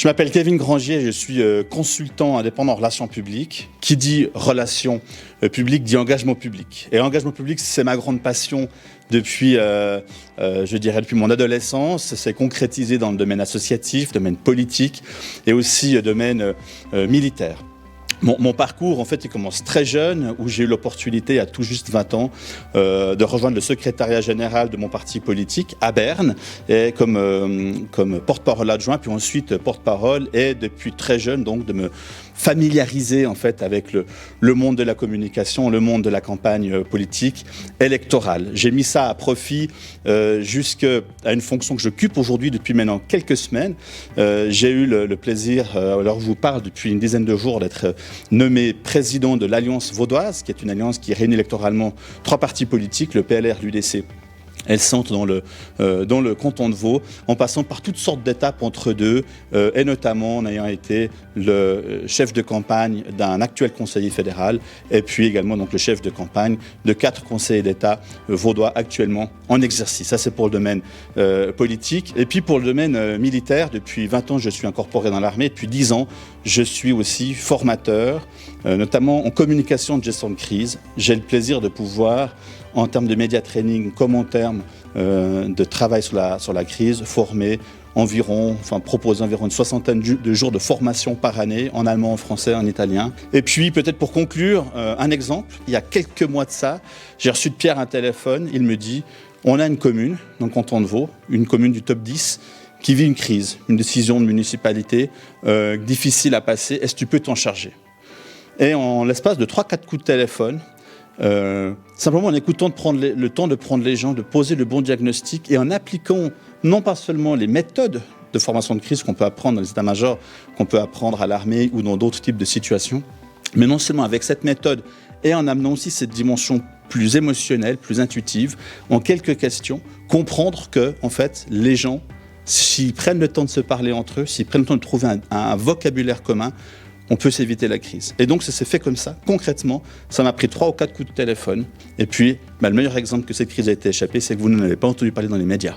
Je m'appelle Kevin Grangier, je suis consultant indépendant en relations publiques. Qui dit relations publiques dit engagement public. Et engagement public, c'est ma grande passion depuis, depuis mon adolescence. C'est concrétisé dans le domaine associatif, domaine politique et aussi domaine militaire. Mon parcours, en fait, il commence très jeune, où j'ai eu l'opportunité, à tout juste 20 ans, de rejoindre le secrétariat général de mon parti politique à Berne, et comme porte-parole adjoint, puis ensuite porte-parole, et depuis très jeune, donc, de me familiariser, en fait, avec le monde de la communication, le monde de la campagne politique électorale. J'ai mis ça à profit jusqu'à une fonction que j'occupe aujourd'hui depuis maintenant quelques semaines. J'ai eu le plaisir, alors je vous parle depuis une dizaine de jours, d'être nommé président de l'Alliance vaudoise, qui est une alliance qui réunit électoralement 3 partis politiques, le PLR, l'UDC et le Centre dans le canton de Vaud, en passant par toutes sortes d'étapes entre deux, et notamment en ayant été le chef de campagne d'un actuel conseiller fédéral, et puis également donc, le chef de campagne de 4 conseillers d'État vaudois actuellement en exercice. Ça, c'est pour le domaine politique. Et puis pour le domaine militaire, depuis 20 ans, je suis incorporé dans l'armée. Depuis 10 ans, je suis aussi formateur, notamment en communication de gestion de crise. J'ai le plaisir de pouvoir, en termes de média training comme en termes de travail sur la crise, proposer environ une 60aine de jours de formation par année, en allemand, en français, en italien. Et puis, peut-être pour conclure, un exemple. Il y a quelques mois de ça, j'ai reçu de Pierre un téléphone. Il me dit, on a une commune, dans le canton de Vaud, une commune du top 10, qui vit une crise, une décision de municipalité difficile à passer. Est-ce que tu peux t'en charger ? Et en l'espace de 3-4 coups de téléphone, simplement en écoutant le temps de prendre les gens, de poser le bon diagnostic et en appliquant non pas seulement les méthodes de formation de crise qu'on peut apprendre dans les états-majors, qu'on peut apprendre à l'armée ou dans d'autres types de situations, mais non seulement avec cette méthode et en amenant aussi cette dimension plus émotionnelle, plus intuitive, en quelques questions, comprendre que, en fait, les gens, s'ils prennent le temps de se parler entre eux, s'ils prennent le temps de trouver un vocabulaire commun, on peut s'éviter la crise. Et donc, ça s'est fait comme ça, concrètement. Ça m'a pris 3 ou 4 coups de téléphone. Et puis, le meilleur exemple que cette crise a été échappée, c'est que vous n'en avez pas entendu parler dans les médias.